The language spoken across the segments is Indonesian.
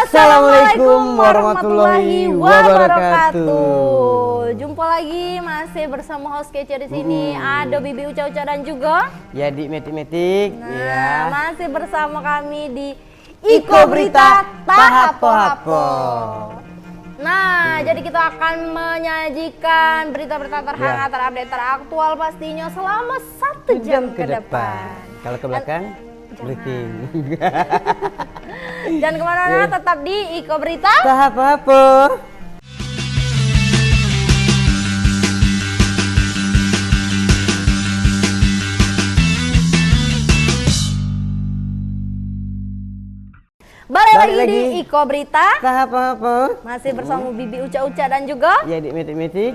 Assalamualaikum warahmatullahi wabarakatuh. Jumpa lagi masih bersama host kece di sini. Ada Bibi Uca-Uca dan juga Yadi Metik-Metik. Nah, masih bersama kami di Iko Berita Tahapo-Hapo. Nah, jadi kita akan menyajikan berita-berita terhangat, terupdate, teraktual pastinya selama 1 jam ke depan. Kalau ke belakang, breaking. Jangan kemana-mana, tetap di Iko Berita Tahapo-Hapo. Balik lagi di Iko Berita Tahapo-Hapo. masih bersama Bibi Uca-Uca dan juga Yadi Metik-Metik.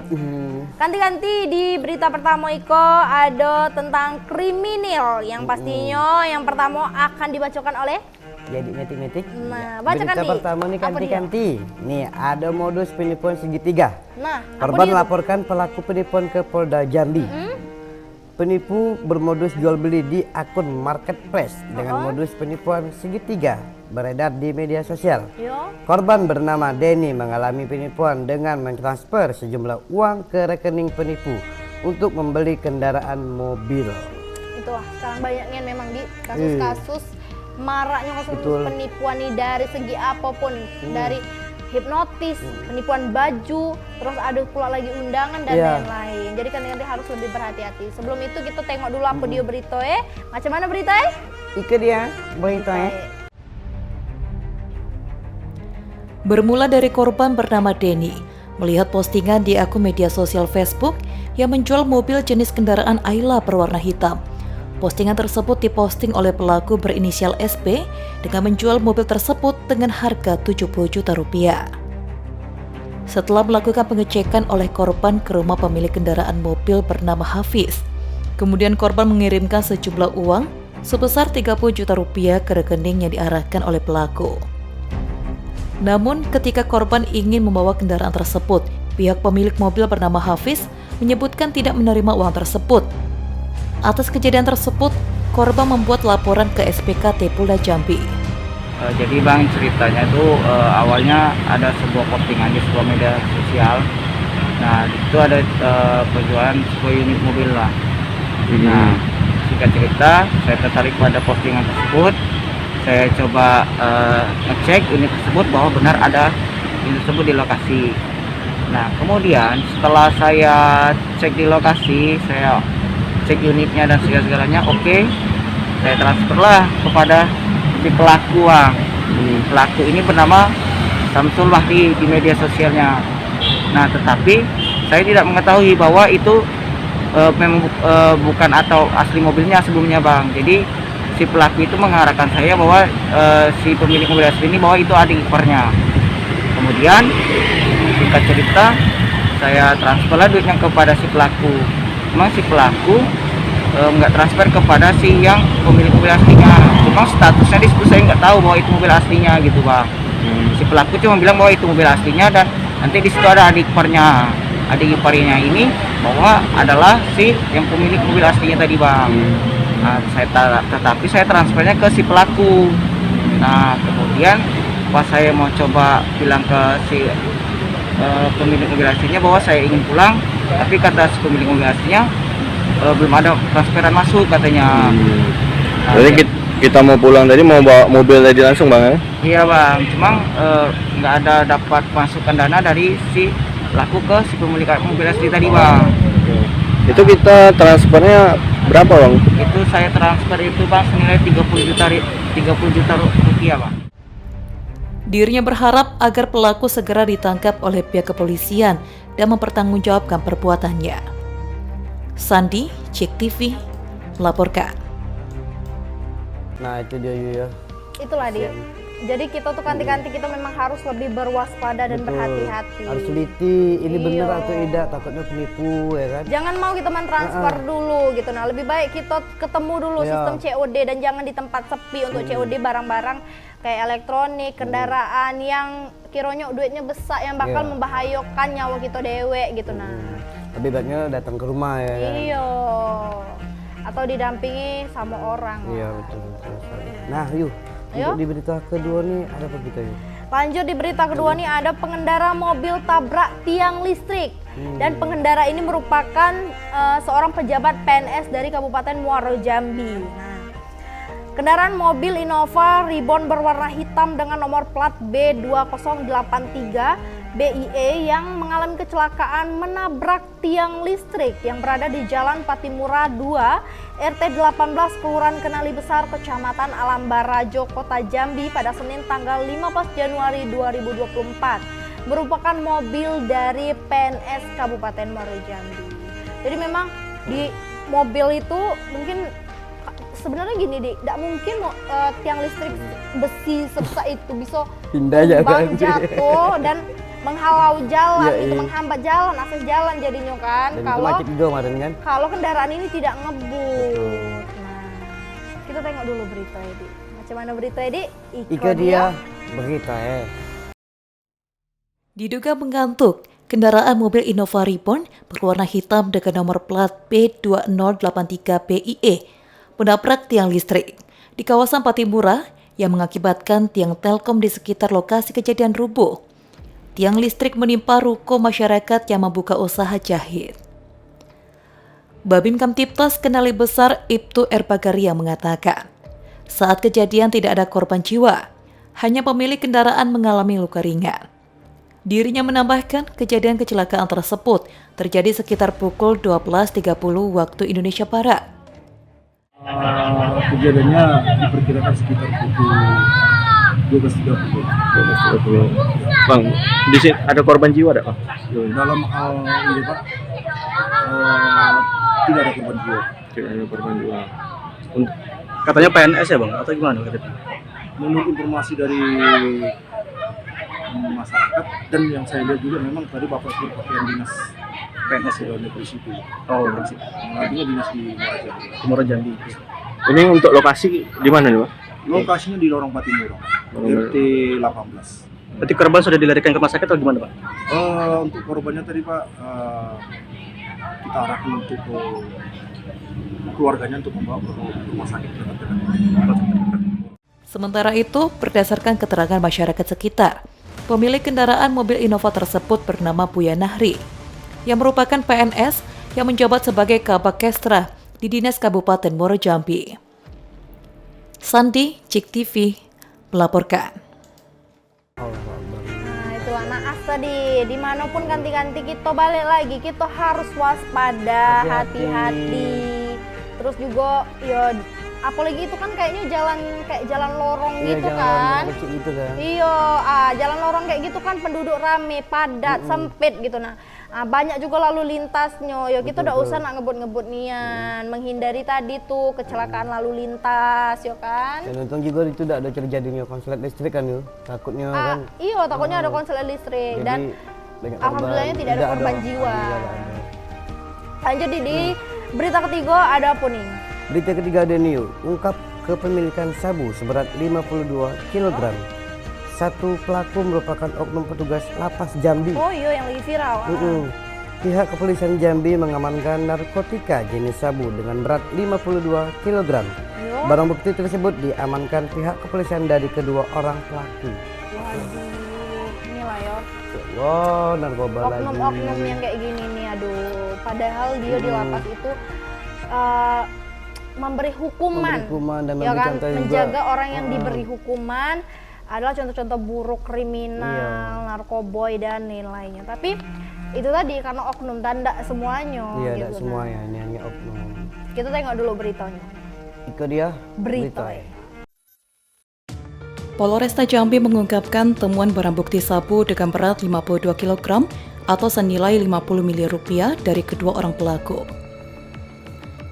ganti-ganti. Di berita pertama Iko ada tentang kriminal yang pastinya yang pertama akan dibacakan oleh Yadi Metik-Metik. Nah, bacakan berita nih. pertama nih Apa ganti-ganti. Nih ada modus penipuan segitiga. Nah, apa Korban dia? laporkan pelaku penipuan ke Polda Jambi. Penipu bermodus jual beli di akun marketplace dengan modus penipuan segitiga beredar di media sosial. Yo. Korban bernama Denny mengalami penipuan dengan mentransfer sejumlah uang ke rekening penipu untuk membeli kendaraan mobil. Itulah sekarang banyaknya memang di kasus-kasus maraknya kasus penipuan nih dari segi apapun, dari hipnotis, penipuan baju, terus ada pula lagi undangan dan lain-lain. Jadi kan nanti harus lebih berhati-hati. Sebelum itu kita tengok dulu apa dia berita Macam mana berita Ike dia berita Bermula dari korban bernama Denny melihat postingan di akun media sosial Facebook yang menjual mobil jenis kendaraan Ayla berwarna hitam. Postingan tersebut diposting oleh pelaku berinisial SP dengan menjual mobil tersebut dengan harga 70 juta rupiah. Setelah melakukan pengecekan oleh korban ke rumah pemilik kendaraan mobil bernama Hafiz, kemudian korban mengirimkan sejumlah uang sebesar 30 juta rupiah ke rekening yang diarahkan oleh pelaku. Namun ketika korban ingin membawa kendaraan tersebut, pihak pemilik mobil bernama Hafiz menyebutkan tidak menerima uang tersebut. Atas kejadian tersebut, korban membuat laporan ke SPKT Polda Jambi. Jadi bang, ceritanya itu awalnya ada sebuah postingan di sebuah media sosial. Nah itu ada penjualan sebuah unit mobil lah. Nah singkat cerita, saya tertarik pada postingan tersebut. Saya coba ngecek unit tersebut bahwa benar ada unit tersebut di lokasi. Nah kemudian setelah saya cek di lokasi, saya cek unitnya dan segala-galanya oke. Saya transferlah kepada si pelaku. Pelaku ini bernama Samsul Wahdi di media sosialnya. Nah tetapi saya tidak mengetahui bahwa itu memang bukan atau asli mobilnya sebelumnya bang. Jadi si pelaku itu mengarahkan saya bahwa si pemilik mobil asli ini bahwa itu adik iparnya. Kemudian singkat cerita, saya transferlah duitnya kepada si pelaku. Memang si pelaku nggak transfer kepada si yang pemilik mobil aslinya. Cuma statusnya di situ saya nggak tahu bahwa itu mobil aslinya gitu bang. Si pelaku cuma bilang bahwa itu mobil aslinya dan nanti di situ ada adik iparnya. Adik iparnya ini bahwa adalah si yang pemilik mobil aslinya tadi bang. Nah, tetapi saya transfernya ke si pelaku. Nah kemudian pas saya mau coba bilang ke si pemilik mobil aslinya bahwa saya ingin pulang, tapi kata si pemilik mobil aslinya belum ada transferan masuk katanya. Nah, jadi kita mau pulang tadi mau bawa mobil tadi langsung bang ya? Iya bang, cuma nggak ada dapat masukan dana dari si pelaku ke si pemilik mobil asli tadi bang. Itu kita transfernya berapa bang? Itu saya transfer itu bang senilai 30 juta rupiah bang. Dirinya berharap agar pelaku segera ditangkap oleh pihak kepolisian dan mempertanggungjawabkan perbuatannya. Sandi, Cek TV, melaporkan. Nah itu dia ya. Itulah dia. Jadi kita tuh ganti-ganti kita memang harus lebih berwaspada dan berhati-hati. Harus teliti ini benar Iya. atau tidak, takutnya penipu ya kan. Jangan mau kita mentransfer dulu gitu. Nah lebih baik kita ketemu dulu sistem COD dan jangan di tempat sepi untuk COD barang-barang kayak elektronik, kendaraan yang kiranya duitnya besar yang bakal membahayakan nyawa kita dewek gitu. Nah Lebih baiknya datang ke rumah ya kan. iya. Atau didampingi sama orang. Iya betul. Nah yuk, Ayo. untuk di berita kedua nih ada apa kita yuk? Lanjut di berita kedua nih, ada pengendara mobil tabrak tiang listrik. Dan pengendara ini merupakan seorang pejabat PNS dari Kabupaten Muaro Jambi. Nah, kendaraan mobil Innova Reborn berwarna hitam dengan nomor plat B2083 BIE yang mengalami kecelakaan menabrak tiang listrik yang berada di Jalan Patimura 2 RT 18 Kelurahan Kenali Besar Kecamatan Alambarajo Kota Jambi pada Senin tanggal 15 Januari 2024, merupakan mobil dari PNS Kabupaten Muaro Jambi. Jadi memang di mobil itu mungkin sebenarnya gini Dik, tidak mungkin tiang listrik besi sebesar itu bisa pindah ya tumbang, kan? jatuh dan menghalau jalan, Iya, itu iya. menghambat jalan, akses jalan jadinya kan. Dan itu macet juga kemarin kan? Kalau kendaraan ini tidak ngebut. Nah, kita tengok dulu berita Dik. Macam mana berita Dik? Ika dia berita Diduga mengantuk, kendaraan mobil Innova Reborn berwarna hitam dengan nomor plat B2083 BIE menabrak tiang listrik di kawasan Patimura yang mengakibatkan tiang Telkom di sekitar lokasi kejadian rubuh. Tiang listrik menimpa ruko masyarakat yang membuka usaha jahit. Babin Kamtipmas Kenali Besar Ibtu Erpagaria mengatakan, saat kejadian tidak ada korban jiwa, hanya pemilik kendaraan mengalami luka ringan. Dirinya menambahkan kejadian kecelakaan tersebut terjadi sekitar pukul 12.30 waktu Indonesia Barat. Kejadiannya diperkirakan sekitar pukul 12.30. Bang, di sini ada korban jiwa ada Bang? Dalam hal ini Pak, tidak ada korban jiwa. Tidak ada korban jiwa. Katanya PNS ya Bang, atau gimana? Menurut informasi dari masyarakat dan yang saya lihat juga memang tadi Bapak berpakaian dinas PNS ya negeri situ. Oh, Artinya dinas di Muaro Jambi. Ini untuk lokasi di mana nih Bang? Lokasinya di Lorong Patimura, RT 18. Berarti korban sudah dilarikan ke rumah sakit atau gimana Pak? Untuk korbannya tadi Pak, kita arahkan untuk keluarganya untuk membawa ke rumah sakit terdekat. Sementara itu, berdasarkan keterangan masyarakat sekitar, pemilik kendaraan mobil Innova tersebut bernama Buya Nahri, yang merupakan PNS yang menjabat sebagai Kabak Kestra di Dinas Kabupaten Muaro Jambi. Sandi, Cik TV, melaporkan. Nah, itu anak tadi dimanapun ganti-ganti kita balik lagi, kita harus waspada, hati-hati. Terus juga ya apalagi itu kan kayaknya kayak jalan lorong gitu kan. Gitu kan. Iya, jalan lorong kayak gitu kan penduduk rame, padat, sempit gitu. Nah, banyak juga lalu lintasnya. Ya kita udah usah nak ngebut-ngebut nian, menghindari tadi tuh kecelakaan lalu lintas, ya kan. Dan untung juga itu tidak ada terjadinya konslet listrik kan yuk. Takutnya kan. Iya, takutnya ada konslet listrik Jadi, dan banyak alhamdulillahnya tidak ada korban jiwa. Lanjut di berita ketiga ada apa nih? Berita ketiga ada nih yuk. Ungkap kepemilikan sabu seberat 52 kg. Satu pelaku merupakan oknum petugas Lapas Jambi. Oh iya yang lagi viral. Pihak kepolisian Jambi mengamankan narkotika jenis sabu dengan berat 52 kg. Yo. Barang bukti tersebut diamankan pihak kepolisian dari kedua orang pelaku. Waduh, inilah ya. Wow, narkoba lagi. Oknum-oknum yang kayak gini nih, aduh. Padahal dia di lapas itu memberi hukuman dan ya memberi kan, contoh juga. menjaga orang yang diberi hukuman adalah contoh-contoh buruk kriminal, Iya. narkoboy dan lain-lainnya. Tapi itu tadi karena oknum dan tidak semuanya. Iya, gitu. tidak semuanya, ini hanya oknum. Kita tengok dulu beritanya. Itu dia Berita. Polresta Jambi mengungkapkan temuan barang bukti sabu dengan berat 52 kg atau senilai 50 miliar rupiah dari kedua orang pelaku.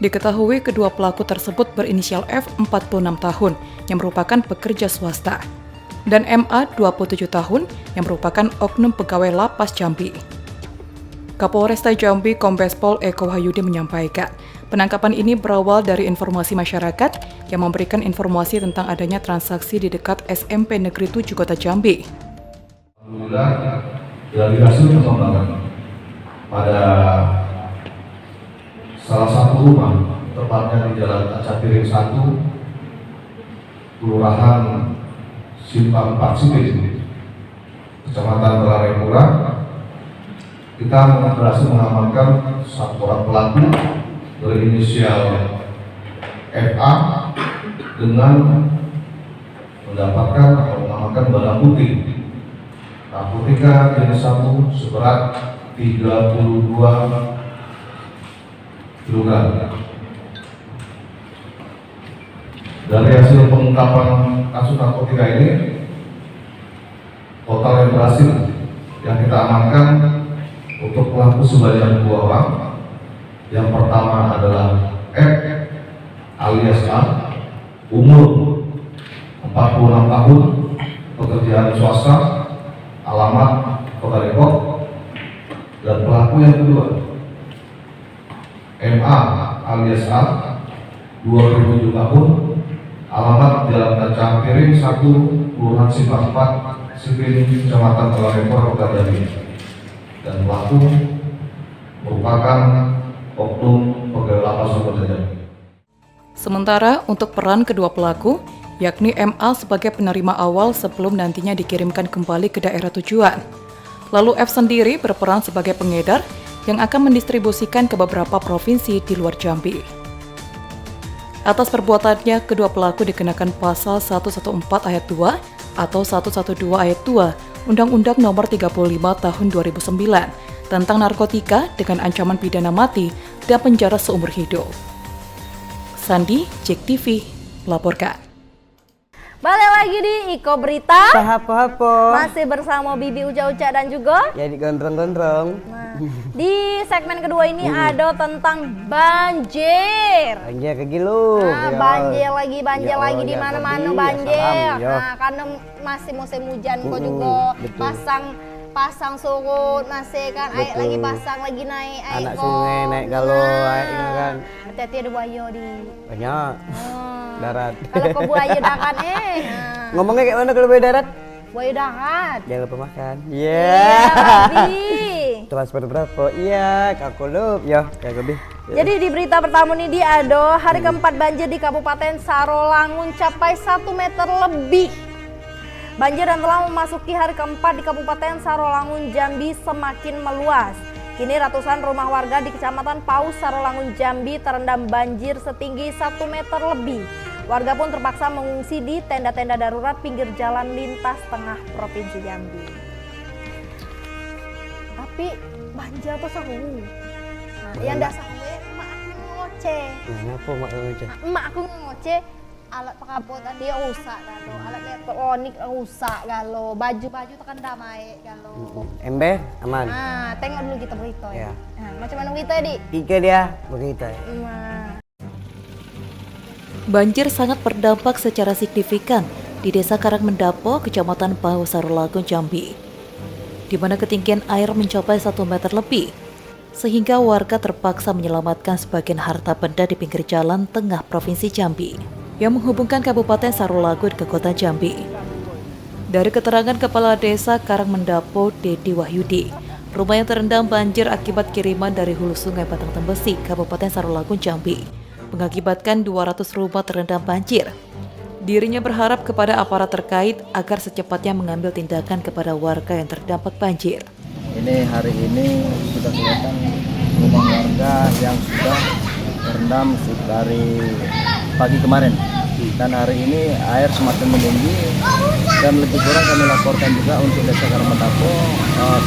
Diketahui kedua pelaku tersebut berinisial F 46 tahun yang merupakan pekerja swasta dan MA 27 tahun yang merupakan oknum pegawai Lapas Jambi. Kapolresta Jambi Kombes Pol Eko Wahyudi menyampaikan, penangkapan ini berawal dari informasi masyarakat yang memberikan informasi tentang adanya transaksi di dekat SMP Negeri 7 Kota Jambi. Alhamdulillah, dari hasil pengembangan pada salah satu rumah, tepatnya di Jalan Kaca Piring 1, Kelurahan Simpang 4 Sipit, Kecamatan Telarepura, kita berhasil mengamankan satu orang pelaku berinisial FA dengan mendapatkan atau mengamankan barang putih narkotika jenis sabu seberat 32 kg. Dari hasil pengungkapan kasus narkotika ini, total yang berhasil yang kita amankan untuk pelaku sebanyak 2 orang. Yang pertama adalah F alias A, umur 46 tahun, pekerjaan swasta, alamat Kota Depok. Dan pelaku yang kedua MA alias A, 27 tahun, alamat Jalan Kaca Piring 1, Kelurahan Simpang 4, Sipin, Kecamatan Telarepura, Kota Jambi. Dan pelaku merupakan oknum pegawai lapas Kota Jambi. Sementara untuk peran kedua pelaku, yakni MA sebagai penerima awal sebelum nantinya dikirimkan kembali ke daerah tujuan. Lalu F sendiri berperan sebagai pengedar yang akan mendistribusikan ke beberapa provinsi di luar Jambi. Atas perbuatannya, kedua pelaku dikenakan pasal 114 ayat 2 atau 112 ayat 2 Undang-Undang Nomor 35 Tahun 2009 tentang narkotika dengan ancaman pidana mati dan penjara seumur hidup. Sandi, JEK TV, melaporkan. Balik lagi di Iko Berita. Apa-apa. Masih bersama Bibi Uca-Uca dan juga Jadi gondrong-gondrong. Nah, di segmen kedua ini ada tentang banjir. Banjir ke gilu. Nah, banjir lagi di ya, mana-mana tadi, banjir. ya, salam, Nah, karena masih musim hujan kok juga betul. pasang surut masih kan, air Betul. lagi pasang lagi naik air Anak kok. sungai naik galau, airnya kan. Hati-hati ada buaya di Banyak. Darat. kalau ke buaya darat nah. Ngomongnya kayak mana kalau buaya darat? Buaya darat. Jangan lupa makan. Iya, Bi. Transfer berapa? Iya, kakulup. Ya, kayak lebih. Jadi di berita pertama ini dia ada hari keempat banjir di Kabupaten Sarolangun capai 1 meter lebih. Banjir yang telah memasuki hari keempat di Kabupaten Sarolangun Jambi semakin meluas. Kini ratusan rumah warga di Kecamatan Paus, Sarolangun Jambi terendam banjir setinggi 1 meter lebih. Warga pun terpaksa mengungsi di tenda-tenda darurat pinggir jalan lintas tengah Provinsi Jambi. Tapi banjir tuh seru. Nah, yang dak seru emak aku ngoceh. Kenapa mak ngoceh? Emak aku ngoceh. Alat perabotan dia rusak galo, alat elektronik rusak galo, baju-baju tekan damai galo. Ember aman. Nah, tengok dulu kita berita Ya. ya. Nah, macam mana berita di? Ika dia berita. Nah. Banjir sangat berdampak secara signifikan di Desa Karangmendapo, Kecamatan Paus, Sarolangun, Jambi, di mana ketinggian air mencapai 1 meter lebih, sehingga warga terpaksa menyelamatkan sebagian harta benda di pinggir jalan tengah Provinsi Jambi yang menghubungkan Kabupaten Sarolangun ke Kota Jambi. Dari keterangan Kepala Desa Karangmendapo, Dedi Wahyudi, rumah yang terendam banjir akibat kiriman dari hulu sungai Batang Tembesi, Kabupaten Sarolangun, Jambi, mengakibatkan 200 rumah terendam banjir. Dirinya berharap kepada aparat terkait agar secepatnya mengambil tindakan kepada warga yang terdampak banjir. Ini hari ini sudah kelihatan rumah warga yang sudah terendam dari pagi kemarin, dan hari ini air semakin meninggi, dan lebih kurang kami laporkan juga untuk Desa Karangmendapo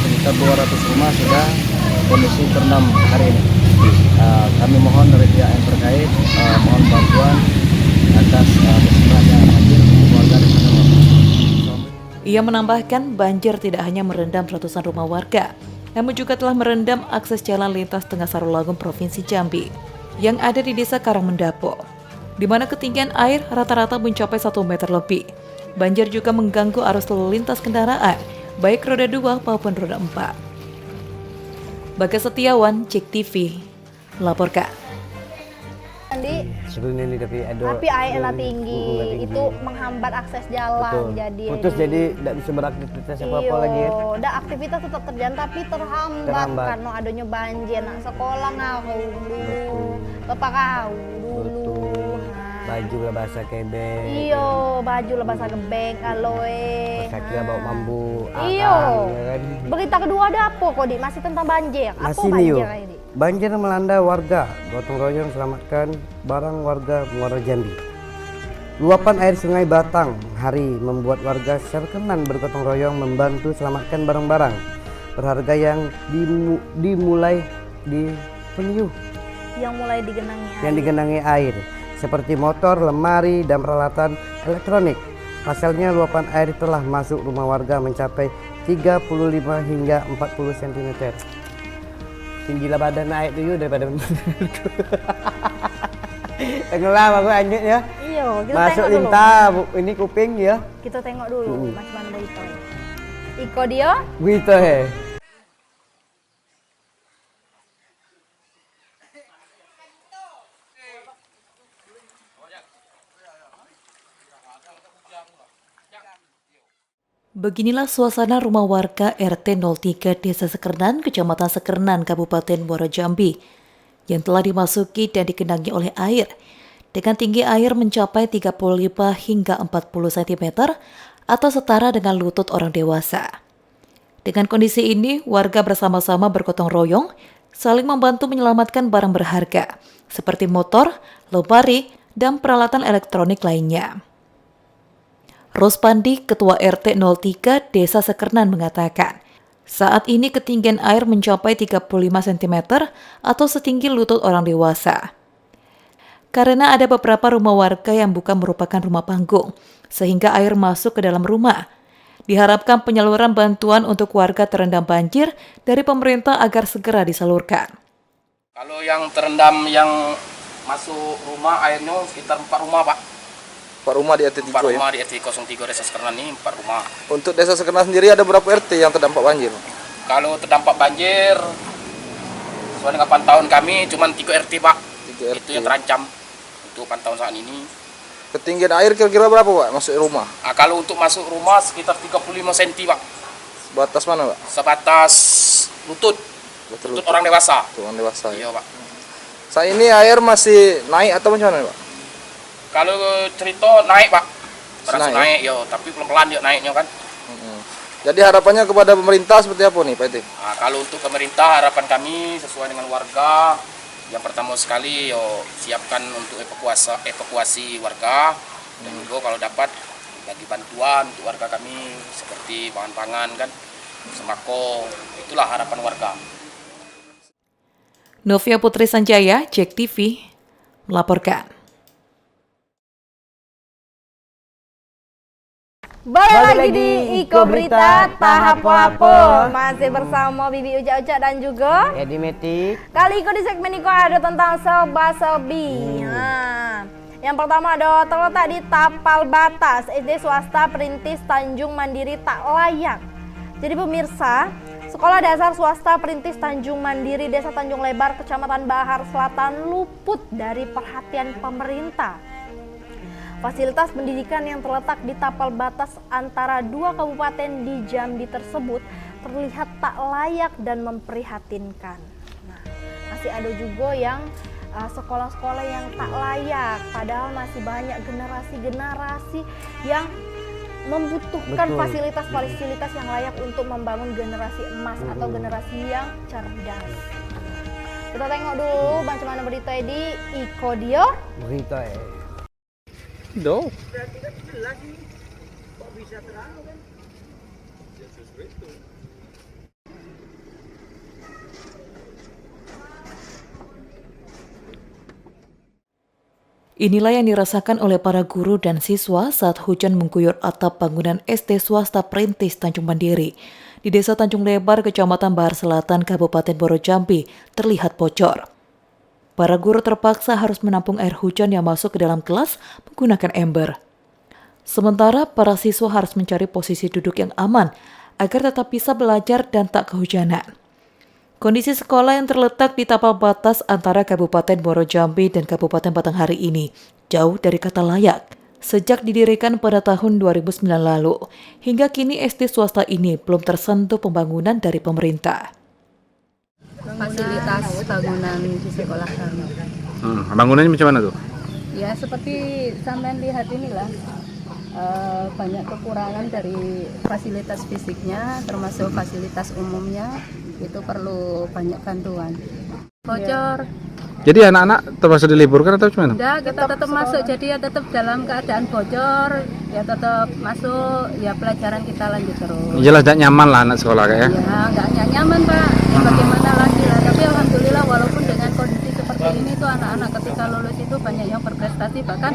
sekitar 200 rumah sudah kondisi terendam hari ini. Kami mohon dari pihak yang terkait mohon bantuan atas musibahnya banjir warga di sana. Ia menambahkan banjir tidak hanya merendam ratusan rumah warga, namun juga telah merendam akses jalan lintas tengah Sarolangun Provinsi Jambi yang ada di Desa Karangmendapo, di mana ketinggian air rata-rata mencapai 1 meter lebih. Banjir juga mengganggu arus lalu lintas kendaraan, baik roda 2 maupun roda 4. Bagas Setiawan, JEK TV, melaporkan. Andi, Sebelum ini tapi ada. tapi airnya tinggi, itu menghambat akses jalan. Betul. Jadi Putus jadi tidak bisa beraktivitas apa-apa Iyo, lagi. dah aktivitas tetap terjalan tapi terhambat karena adanya banjir. Nak sekolah ngau dulu, bapak kau dulu. Betul. Nah, Baju lah bahasa kebek. Iyo, baju lah bahasa gebeng, aloe. Kaki lah bawa mambu. Iyo. Kan? Berita kedua ada apa kok, Dik? Masih tentang banjir. Apa Masih banjir, nih, Dik? banjir melanda warga. Gotong royong selamatkan barang warga Muaro Jambi. Luapan air Sungai Batang hari membuat warga serkenan bergotong royong membantu selamatkan barang-barang berharga yang dimulai di peniuh Yang mulai digenangi yang digenangi air seperti motor, lemari, dan peralatan elektronik. Pasalnya luapan air telah masuk rumah warga mencapai 35 hingga 40 cm. Tinggilah badan naik dulu daripada tenggelam aku anjir ya. Iya, kita Masuk tengok dulu. lintah ini kuping ya. Kita tengok dulu macam mana berita. Iko dia. Gitu he. Beginilah suasana rumah warga RT 03 Desa Sekernan, Kecamatan Sekernan, Kabupaten Muaro Jambi, yang telah dimasuki dan digenangi oleh air, dengan tinggi air mencapai 35 hingga 40 cm atau setara dengan lutut orang dewasa. Dengan kondisi ini, warga bersama-sama bergotong royong, saling membantu menyelamatkan barang berharga, seperti motor, lemari, dan peralatan elektronik lainnya. Rospandi, Ketua RT 03 Desa Sekernan mengatakan, saat ini ketinggian air mencapai 35 cm atau setinggi lutut orang dewasa. Karena ada beberapa rumah warga yang bukan merupakan rumah panggung, sehingga air masuk ke dalam rumah. Diharapkan penyaluran bantuan untuk warga terendam banjir dari pemerintah agar segera disalurkan. Kalau yang terendam yang masuk rumah airnya sekitar 4 rumah, Pak. 4 rumah di RT 3 4 ya? rumah di RT 03 Desa Sekernan ini 4 rumah. Untuk Desa Sekernan sendiri ada berapa RT yang terdampak banjir? Kalau terdampak banjir sesuai dengan pantauan kami cuma 3 RT, Pak. 3 RT. Itu yang terancam untuk pantauan saat ini. Ketinggian air kira-kira berapa Pak masuk rumah? Nah, kalau untuk masuk rumah sekitar 35 cm, Pak. Batas mana Pak? Sebatas lutut. Lutut orang dewasa. Lutut orang dewasa. Iya, Pak. Saat ini air masih naik atau macam mana Pak? Kalau cerita naik, Pak. Berasa Naik, naik, yo, tapi pelan-pelan dia naiknya kan. Jadi harapannya kepada pemerintah seperti apa nih Pak Iti? Nah, kalau untuk pemerintah harapan kami sesuai dengan warga, yang pertama sekali yo siapkan untuk evakuasi warga, dan juga kalau dapat bagi bantuan untuk warga kami seperti bahan pangan kan, sembako, itulah harapan warga. Novia Putri Sanjaya, JEK TV, melaporkan. Balik lagi di Iko Berita tahap apa? Masih bersama Bibi Uja-Uja dan juga Edi Meti. kali Iko di segmen Iko ada tentang serba-serbi. Yang pertama ada terletak di tapal batas SD swasta Perintis Tanjung Mandiri tak layak. Jadi pemirsa, Sekolah Dasar Swasta Perintis Tanjung Mandiri Desa Tanjung Lebar Kecamatan Bahar Selatan luput dari perhatian pemerintah. Fasilitas pendidikan yang terletak di tapal batas antara 2 kabupaten di Jambi tersebut terlihat tak layak dan memprihatinkan. Nah, masih ada juga yang sekolah-sekolah yang tak layak, padahal masih banyak generasi-generasi yang membutuhkan fasilitas-fasilitas yang layak untuk membangun generasi emas atau generasi yang cerdas. Kita tengok dulu bagaimana berita di Iko Dio. Berita Do. Inilah yang dirasakan oleh para guru dan siswa saat hujan mengguyur atap bangunan SD swasta Perintis Tanjung Mandiri di Desa Tanjung Lebar, Kecamatan Bahar Selatan, Kabupaten Muaro Jambi, terlihat bocor. Para guru terpaksa harus menampung air hujan yang masuk ke dalam kelas menggunakan ember. Sementara para siswa harus mencari posisi duduk yang aman agar tetap bisa belajar dan tak kehujanan. Kondisi sekolah yang terletak di tapal batas antara Kabupaten Muaro Jambi dan Kabupaten Batanghari ini jauh dari kata layak. Sejak didirikan pada tahun 2009 lalu, hingga kini SD swasta ini belum tersentuh pembangunan dari pemerintah. Fasilitas bangunan di sekolah kami. Bangunannya macam mana tuh? Ya seperti sampean lihat inilah, banyak kekurangan dari fasilitas fisiknya, termasuk fasilitas umumnya, itu perlu banyak bantuan. Bocor. Jadi anak-anak terpaksa diliburkan atau gimana? Enggak, kita tetap masuk, jadi ya tetap dalam keadaan bocor, ya tetap masuk, ya pelajaran kita lanjut terus. Jelas tidak nyaman lah anak sekolah kayak. Ya nggak nyaman Pak, ya bagaimana lagi lah. Tapi alhamdulillah walaupun dengan kondisi seperti ini tuh anak-anak ketika lulus itu banyak yang berprestasi, bahkan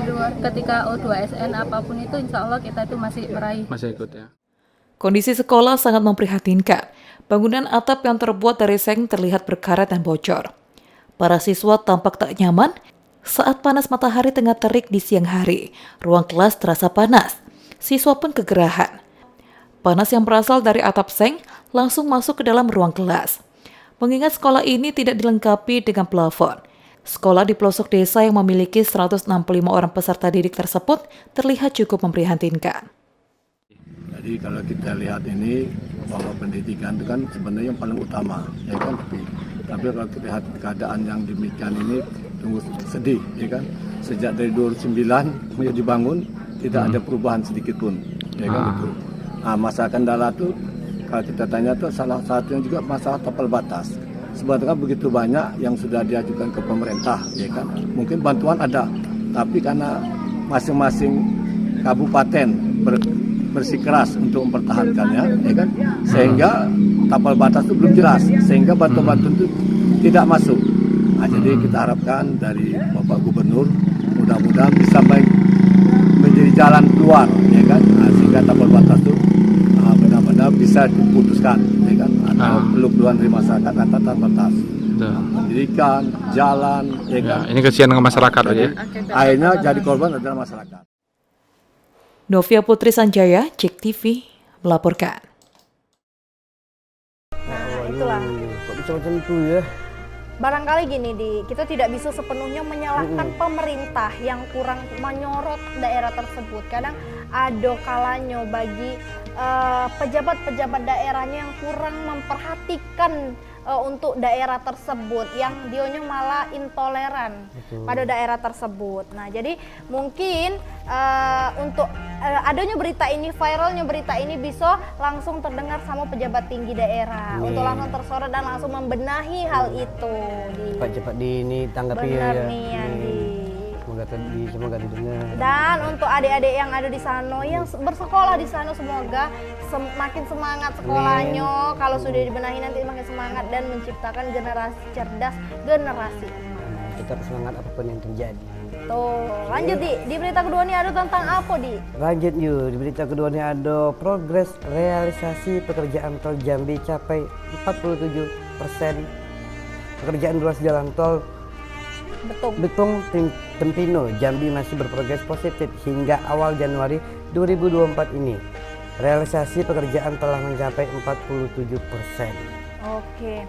ketika O2SN apapun itu insya Allah kita itu masih meraih. Masih ikut ya. Kondisi sekolah sangat memprihatinkan. Bangunan atap yang terbuat dari seng terlihat berkarat dan bocor. Para siswa tampak tak nyaman saat panas matahari tengah terik di siang hari. Ruang kelas terasa panas. Siswa pun kegerahan. Panas yang berasal dari atap seng langsung masuk ke dalam ruang kelas. Mengingat sekolah ini tidak dilengkapi dengan plafon. Sekolah di pelosok desa yang memiliki 165 orang peserta didik tersebut terlihat cukup memprihatinkan. Jadi kalau kita lihat ini bahwa pendidikan itu kan sebenarnya yang paling utama, ya kan. Tapi kalau kita lihat keadaan yang demikian ini, tunggu sedih, ya kan. Sejak dari 2009 dibangun tidak ada perubahan sedikit pun, ya kan itu. Nah, masalah kendala itu kalau kita tanya tuh salah satunya juga masalah tapal batas. Sebabnya begitu banyak yang sudah diajukan ke pemerintah, ya kan. Mungkin bantuan ada, tapi karena masing-masing kabupaten bersikeras untuk mempertahankannya, ya kan, sehingga tapal batas itu belum jelas, sehingga bantuan-bantuan itu tidak masuk. Nah, jadi kita harapkan dari Bapak Gubernur mudah-mudahan bisa menjadi jalan keluar, ya kan, sehingga tapal batas itu benar-benar bisa diputuskan, ya kan, atau keluhan dari masyarakat atas tapal batas. Pendidikan, jalan, ya kan. Ya, ini kesian dengan masyarakat aja. Akhirnya jadi korban adalah masyarakat. Novia Putri Sanjaya, JEK TV, melaporkan. Nah, itulah. Kok bisa macam itu ya? Barangkali gini, kita tidak bisa sepenuhnya menyalahkan pemerintah yang kurang menyorot daerah tersebut. Kadang ada kalanya bagi pejabat-pejabat daerahnya yang kurang memperhatikan untuk daerah tersebut, yang dionya malah intoleran pada daerah tersebut. Nah, jadi mungkin untuk adanya berita ini, viralnya berita ini bisa langsung terdengar sama pejabat tinggi daerah untuk langsung tersorot dan langsung membenahi hal itu. Cepat-cepat ini tanggapi benar ya. nih Andi. Semoga didengar. Dan untuk adik-adik yang ada di sana yang bersekolah di sana, semoga makin semangat sekolahnya. Kalau sudah dibenahi nanti makin semangat dan menciptakan generasi cerdas, generasi emas. Kita semangat apapun yang terjadi. Tuh, lanjut di berita kedua ini ada tentang apa di? Lanjut yuk, di berita kedua ini ada progres realisasi pekerjaan tol Jambi capai 47%. Pekerjaan ruas jalan tol Betung Tempino Jambi masih berprogres positif hingga awal Januari 2024 ini. Realisasi pekerjaan telah mencapai 47%. Oke.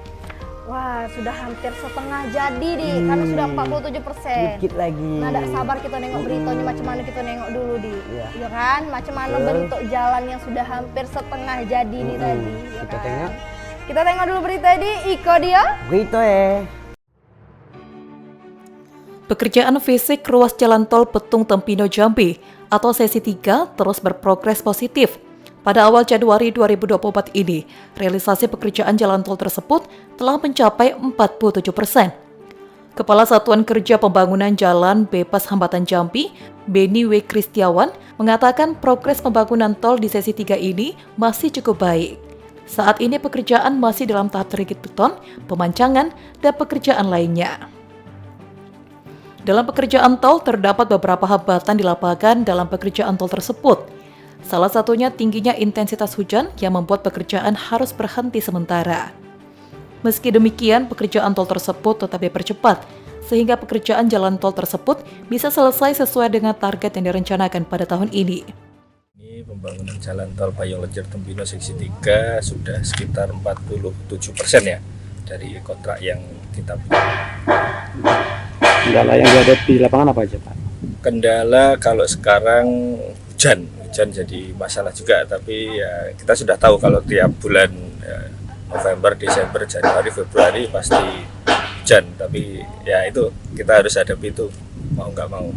Wah, sudah hampir setengah jadi karena sudah 47%. Dikit lagi. Nah, tidak sabar kita nengok beritanya, macam mana kita nengok dulu ya kan? Macam mana bentuk jalan yang sudah hampir setengah jadi tadi. Ya kita kan? Kita tengok dulu berita di Iko dia. Berita Pekerjaan fisik ruas jalan tol Betung Tempino Jambi atau sesi 3 terus berprogres positif. Pada awal Januari 2024 ini, realisasi pekerjaan jalan tol tersebut telah mencapai 47%. Kepala Satuan Kerja Pembangunan Jalan Bebas Hambatan Jambi, Beni W. Kristiawan, mengatakan progres pembangunan tol di sesi 3 ini masih cukup baik. Saat ini pekerjaan masih dalam tahap terikit beton, pemancangan, dan pekerjaan lainnya. Dalam pekerjaan tol terdapat beberapa hambatan di lapangan dalam pekerjaan tol tersebut. Salah satunya tingginya intensitas hujan yang membuat pekerjaan harus berhenti sementara. Meski demikian, pekerjaan tol tersebut tetap dipercepat, sehingga pekerjaan jalan tol tersebut bisa selesai sesuai dengan target yang direncanakan pada tahun ini. Ini pembangunan jalan tol Payung Lejer Tempino seksi 3 sudah sekitar 47% ya dari kontrak yang kita punya. Kendala yang dihadapi di lapangan apa aja Pak? Kendala kalau sekarang hujan jadi masalah juga, tapi ya kita sudah tahu kalau tiap bulan November, Desember, Januari, Februari pasti hujan, tapi ya itu kita harus hadapi itu. mau nggak mau.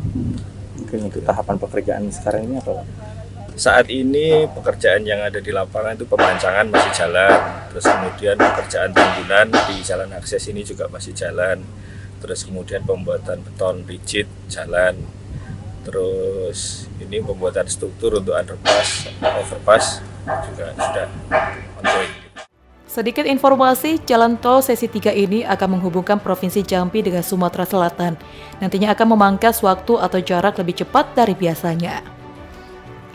Oke, untuk tahapan pekerjaan sekarang ini apa Pak? Saat ini pekerjaan yang ada di lapangan itu pemancangan masih jalan, terus kemudian pekerjaan timbunan di jalan akses ini juga masih jalan, terus kemudian pembuatan beton rigid jalan, terus ini pembuatan struktur untuk underpass, overpass juga sudah ongoing. Sedikit informasi, jalan tol sesi 3 ini akan menghubungkan Provinsi Jambi dengan Sumatera Selatan. Nantinya akan memangkas waktu atau jarak lebih cepat dari biasanya.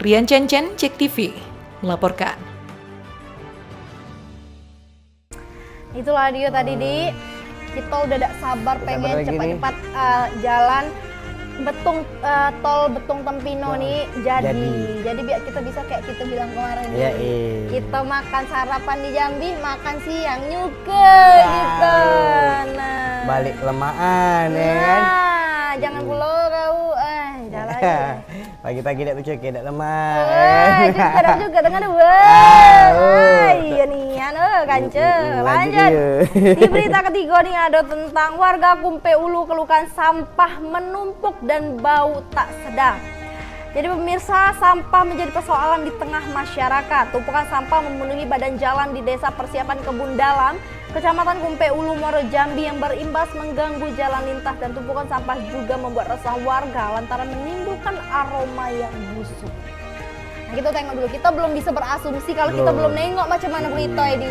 Rian Cencen, Cek TV, melaporkan. Itulah dia tadi Di. Kita udah gak sabar pengen cepat-cepat jalan tol Betung Tempino nih jadi biar kita bisa kayak kita bilang kemarin kita makan sarapan di Jambi, makan siang juga gitu. Nah, balik lemaan ya kan. Jangan pulau kau jalan pagi-pagi tidak lucu tidak lemah. juga dengan iya nih kance lanjut. Di berita ketiga nih ada tentang warga Kumpe Ulu keluhkan sampah menumpuk dan bau tak sedap. Jadi pemirsa, sampah menjadi persoalan di tengah masyarakat. Tumpukan sampah memenuhi badan jalan di Desa Persiapan Kebun Dalam, Kecamatan Kumpe Ulu, Muaro Jambi yang berimbas mengganggu jalan lintas, dan tumpukan sampah juga membuat resah warga lantaran menimbulkan aroma yang busuk. Nah, kita tengok dulu, kita belum bisa berasumsi kalau kita belum nengok macam mana berita ini.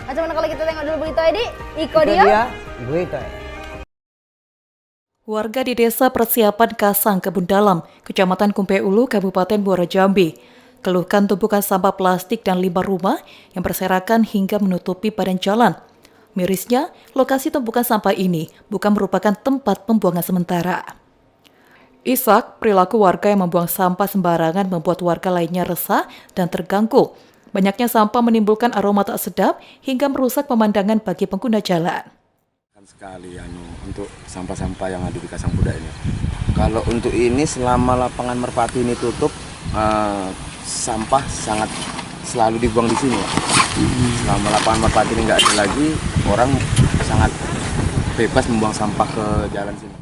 Macam mana kalau kita tengok dulu berita ini? Iko dia berita. Warga di Desa Persiapan Kasang, Kebun Dalam, Kecamatan Kumpe Ulu, Kabupaten Muaro Jambi, keluhkan tumpukan sampah plastik dan limbah rumah yang berserakan hingga menutupi badan jalan. Mirisnya, lokasi tumpukan sampah ini bukan merupakan tempat pembuangan sementara. Ishak, perilaku warga yang membuang sampah sembarangan membuat warga lainnya resah dan terganggu. Banyaknya sampah menimbulkan aroma tak sedap hingga merusak pemandangan bagi pengguna jalan. Sekali untuk sampah-sampah yang ada di Kasang Budak ini. Kalau untuk ini selama lapangan Merpati ini tutup, sampah sangat selalu dibuang di sini. Selama lapangan Merpati ini nggak ada lagi, orang sangat bebas membuang sampah ke jalan sini.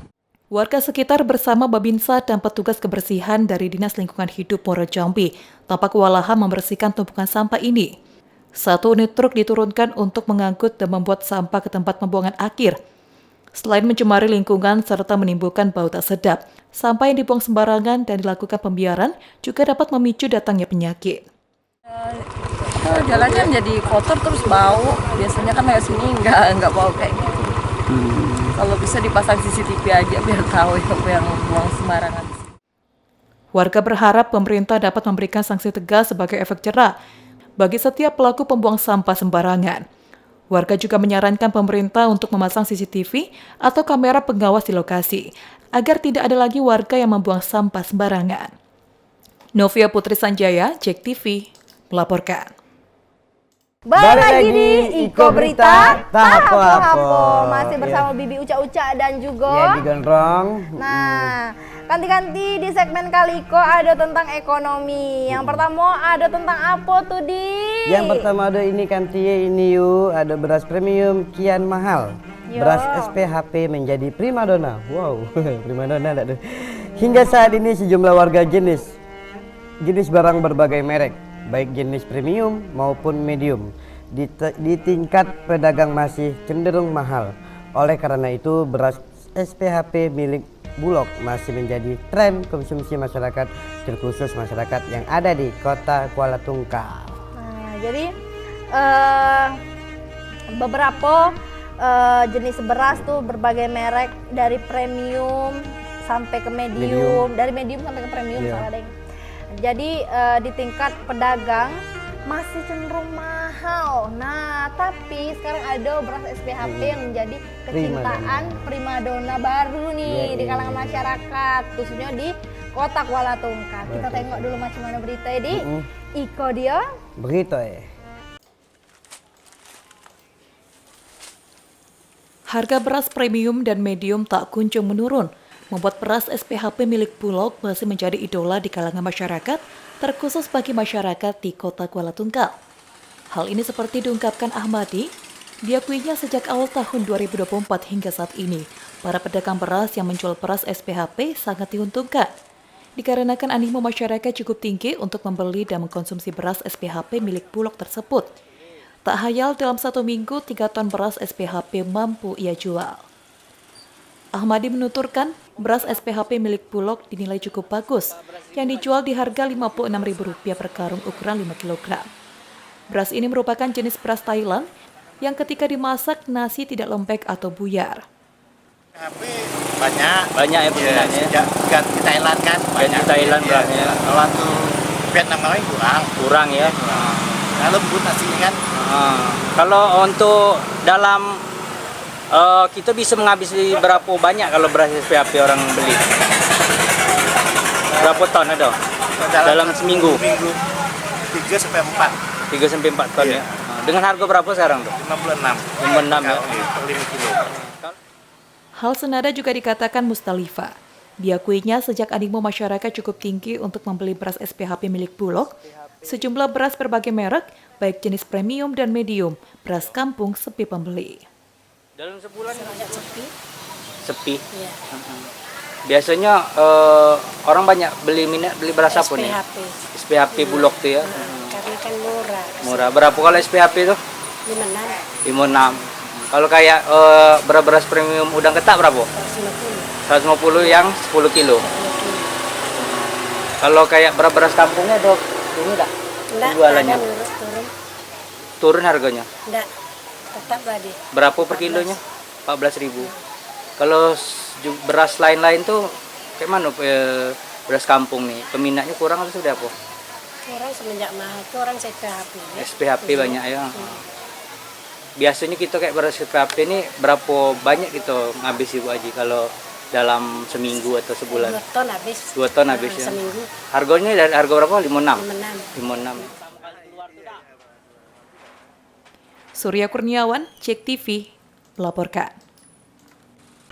Warga sekitar bersama Babinsa dan petugas kebersihan dari Dinas Lingkungan Hidup Muaro Jambi tampak kewalahan membersihkan tumpukan sampah ini. 1 unit truk diturunkan untuk mengangkut dan membuat sampah ke tempat pembuangan akhir. Selain mencemari lingkungan serta menimbulkan bau tak sedap, sampah yang dibuang sembarangan dan dilakukan pembiaran juga dapat memicu datangnya penyakit. Jalannya menjadi kotor terus bau. Biasanya kan kayak sini nggak bau kayak gitu. Kalau bisa dipasang CCTV aja biar tahu siapa yang buang sembarangan. Warga berharap pemerintah dapat memberikan sanksi tegas sebagai efek jera bagi setiap pelaku pembuang sampah sembarangan. Warga juga menyarankan pemerintah untuk memasang CCTV atau kamera pengawas di lokasi, agar tidak ada lagi warga yang membuang sampah sembarangan. Novia Putri Sanjaya, Cek TV, melaporkan. Balik lagi di Iko Berita Tapo-Hapo. Masih bersama Bibi Uca-Uca dan juga Di Gondrong. Nah, ganti-ganti di segmen kali Iko ada tentang ekonomi. Yang pertama ada tentang apa tuh Di? Yang pertama ada ini kan ini ada beras premium kian mahal. Beras SPHP menjadi primadona. Wow, primadona ada tuh. Hingga saat ini sejumlah warga jenis barang berbagai merek, baik jenis premium maupun medium, di tingkat pedagang masih cenderung mahal. Oleh karena itu, beras SPHP milik Bulog masih menjadi tren konsumsi masyarakat, terkhusus masyarakat yang ada di Kota Kuala Tungkal. Nah, jadi beberapa jenis beras tuh berbagai merek, dari premium sampai ke medium. Dari medium sampai ke premium, salah deh. Jadi di tingkat pedagang masih cenderung mahal. Nah, tapi sekarang ada beras SPHP yang menjadi kecintaan primadona baru nih di kalangan masyarakat, khususnya di Kota Kuala Tungkal. Kita tengok dulu macam mana berita di Iko dia berita. Harga beras premium dan medium tak kunjung menurun, membuat beras SPHP milik Bulog masih menjadi idola di kalangan masyarakat, terkhusus bagi masyarakat di Kota Kuala Tungkal. Hal ini seperti diungkapkan Ahmadi, Diakuinya sejak awal tahun 2024 hingga saat ini, para pedagang beras yang menjual beras SPHP sangat diuntungkan. Dikarenakan animo masyarakat cukup tinggi untuk membeli dan mengkonsumsi beras SPHP milik Bulog tersebut. Tak hayal dalam 1 minggu 3 ton beras SPHP mampu ia jual. Ahmadi menuturkan, beras SPHP milik Bulog dinilai cukup bagus, yang dijual di harga Rp56.000 per karung ukuran 5 kg. Beras ini merupakan jenis beras Thailand, yang ketika dimasak nasi tidak lembek atau buyar. Banyak ya peminatnya. Ganti Thailand kan. Ganti Thailand berasnya. Kalau waktu Vietnam kemarin kurang ya. Kalau lembut nasinya kan. Kalau untuk dalam kita bisa menghabisi berapa banyak kalau beras SPHP orang beli? Berapa ton ada? Dalam seminggu? 3 sampai 4. 3 sampai 4 ton ya. Dengan harga berapa sekarang tuh? 56. 56 ya. 5 kilo. Hal senada juga dikatakan Mustalifah. Diakuinya sejak animo masyarakat cukup tinggi untuk membeli beras SPHP milik Bulog, sejumlah beras berbagai merek, baik jenis premium dan medium, beras kampung sepi pembeli. Dalam sebulan sepi. Sepi. Iya. Biasanya orang banyak beli beras apa nih? SPHP Bulog tuh ya. Karena kan murah. Murah. Berapa kalau SPHP tuh? 56. 56. Kalau kayak beras premium udang ketak berapa? 150 yang 10 kilo. Kalau kayak beras kampungnya dok, ini enggak? Enggak, jualannya turun. Turun harganya? Enggak. Tetap tadi. Berapa per kilonya? 14.000. Kalau beras lain-lain tuh kayak mana beras kampung nih? Peminatnya kurang atau sudah apa? Kurang semenjak mahal tuh orang SPHP. SPHP banyak ya. Biasanya kita kayak beras SPHP ini berapa banyak kita ngabis Ibu Haji kalau dalam seminggu atau sebulan? 2 ton habis. 2 ton habis ya. Seminggu. Harganya dari harga berapa? 56. 56. Surya Kurniawan, Cek TV, melaporkan.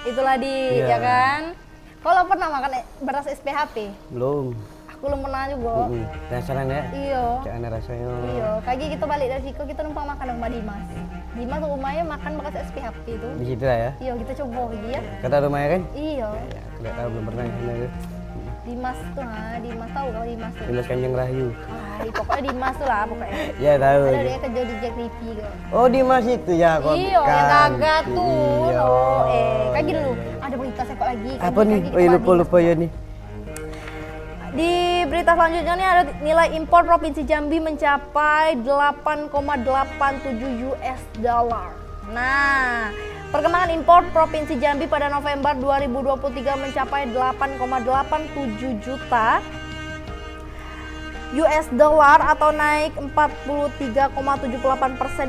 Itulah ya kan. Kalau pernah makan beras SPHP? Belum. Aku belum pernah juga. Penasaran ya? Iya. Cak aneh rasanya. Iya. Kaki kita balik dari situ kita numpang makan sama Dimas. Dimas rumahnya makan beras SPHP itu. Di situ lah ya? Iya, kita coba lagi ya. Kata rumahnya kan? Iya. Ya, tidak tahu belum pernah sana tuh. Dimas tuh, Dimas tahu kalau Dimas tuh. Dimas Kanjeng Rahayu. Pokoknya Dimas tuh lah pokoknya. Ya tahu. Ada dia kerja di Jack TV kok. Oh Dimas itu ya kok. Iya, yang gagah tuh. Iya. Kayak gini dulu. Ada berita sekok lagi. Apa nih? Oh lupa ya nih. Di berita selanjutnya nih ada nilai impor Provinsi Jambi mencapai 8,87 US dollar. Nah, perkembangan impor Provinsi Jambi pada November 2023 mencapai 8,87 juta US dollar atau naik 43,78%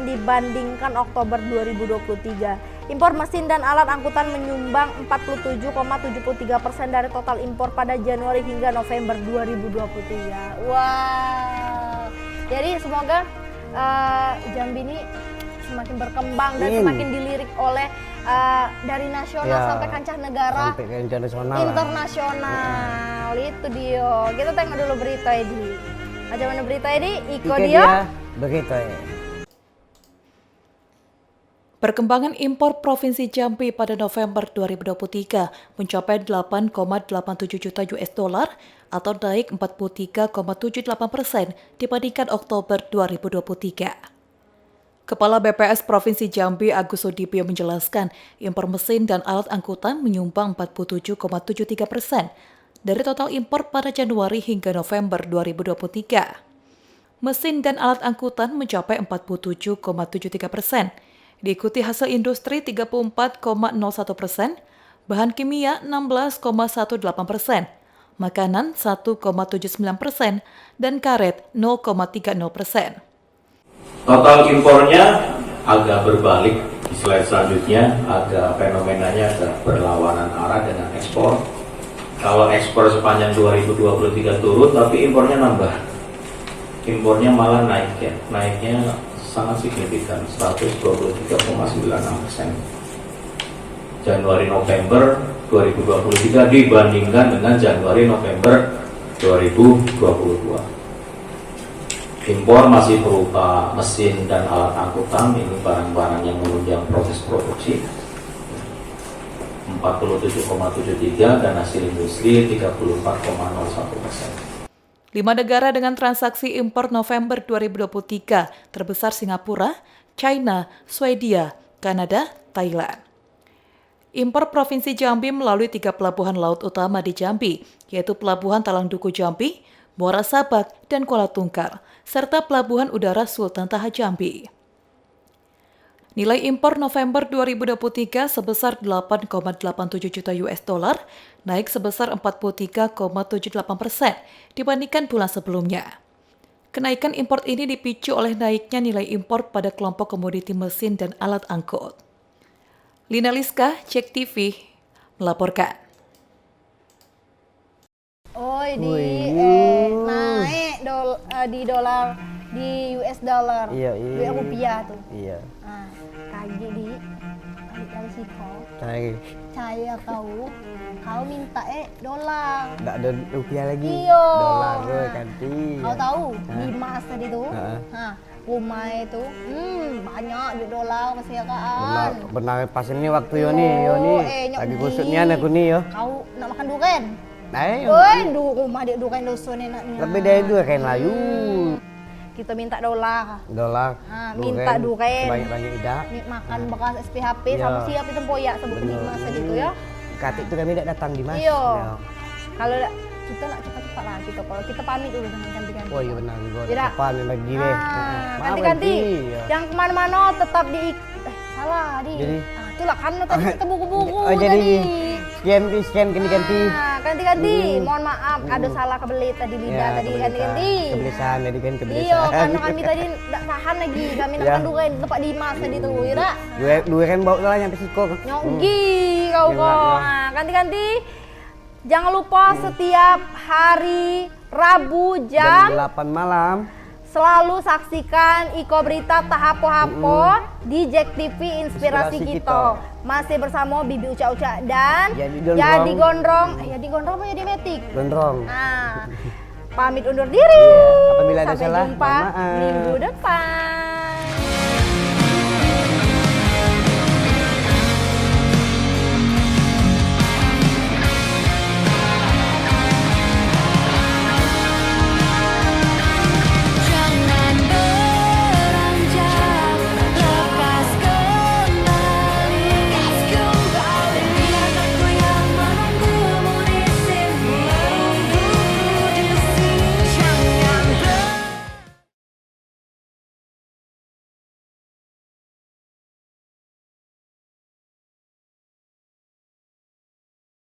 dibandingkan Oktober 2023. Impor mesin dan alat angkutan menyumbang 47,73% dari total impor pada Januari hingga November 2023. Wah, jadi semoga Jambi ini semakin berkembang dan semakin dilirik oleh dari nasional sampai kancah negara, sampai kancah nasional, internasional. Itu dia. Kita tengok dulu berita ini. Macam mana berita ini? Iko dia berita ya. Perkembangan impor Provinsi Jambi pada November 2023 mencapai 8,87 juta US dollar atau naik 43,78% dibandingkan Oktober 2023. Kepala BPS Provinsi Jambi Agus Sudibyo menjelaskan impor mesin dan alat angkutan menyumbang 47,73% dari total impor pada Januari hingga November 2023. Mesin dan alat angkutan mencapai 47,73%. Diikuti hasil industri 34,01%, bahan kimia 16,18%, makanan 1,79%, dan karet 0,30%. Total impornya agak berbalik di slide selanjutnya, agak fenomenanya agak berlawanan arah dengan ekspor. Kalau ekspor sepanjang 2023 turun, tapi impornya nambah. Impornya malah naik ya, naiknya sangat signifikan, 123,96%. Januari-November 2023 dibandingkan dengan Januari-November 2022. Impor masih berupa mesin dan alat angkutan, ini barang-barang yang menunjang proses produksi 47,73 dan hasil industri 34,01%. 5 negara dengan transaksi impor November 2023 terbesar Singapura, China, Swedia, Kanada, Thailand. Impor Provinsi Jambi melalui 3 pelabuhan laut utama di Jambi, yaitu Pelabuhan Talang Duku Jambi, Muara Sabak, dan Kuala Tungkal, serta Pelabuhan Udara Sultan Taha Jambi. Nilai impor November 2023 sebesar 8,87 juta US dollar, naik sebesar 43,78% dibandingkan bulan sebelumnya. Kenaikan impor ini dipicu oleh naiknya nilai impor pada kelompok komoditi mesin dan alat angkut. Lina Liska, Cek TV, melaporkan. Naik di dolar, di US dollar, duit rupiah tuh. Iya. Nah, kaji dari situ. Saya kau minta dolar. Nggak ada rupiah lagi. Iya. Dolar gue ganti. Kau tahu di Mas tadi tuh, rumah itu banyak duit dolar persiakaan. Benar pas ini waktu Yoni lagi kusutnya aku nih yo. Kau nak makan durian? Rumah dia durian dosun enaknya. Lebih dari durian layu. Kita minta dolar. durian, Minta durian. Banyak-banyak idak. Makan bekas SPHP sama siap itu poyak sebut di Mas tadi tuh ya. Katik itu kami tidak datang di Mas. Iya. Kalau kita nak cepat-cepat lah kita. Kalau kita pamit dulu dengan ganti-ganti. Oh iya benar. Tidak. Lagi deh. Ganti-ganti. Yang kemana-mana tetap salah di. Itulah kan tadi kita buku-buku tadi. Scan ganti-ganti. Ganti-ganti. Mohon maaf ada salah kebelit tadi lidah tadi ganti-ganti. Kebiasaan tadi kan kebiasaan. Iya, karena kami tadi tidak tahan lagi. Kami nak makan durian tempat di Mas tadi tuh, Ira. Durian bau lah nyampe siko. Nyonggi kau kok. Ganti-ganti. Jangan lupa setiap hari Rabu jam 8 malam selalu saksikan Iko Berita Tahapo-hapo di Jek TV Inspirasi kita. Masih bersama Bibi Uca-Uca dan Jadi Gondrong. Jadi Gondrong apa jadi metik? Gondrong. Nah, pamit undur diri. Apabila ada Sampai salah, jumpa minggu depan.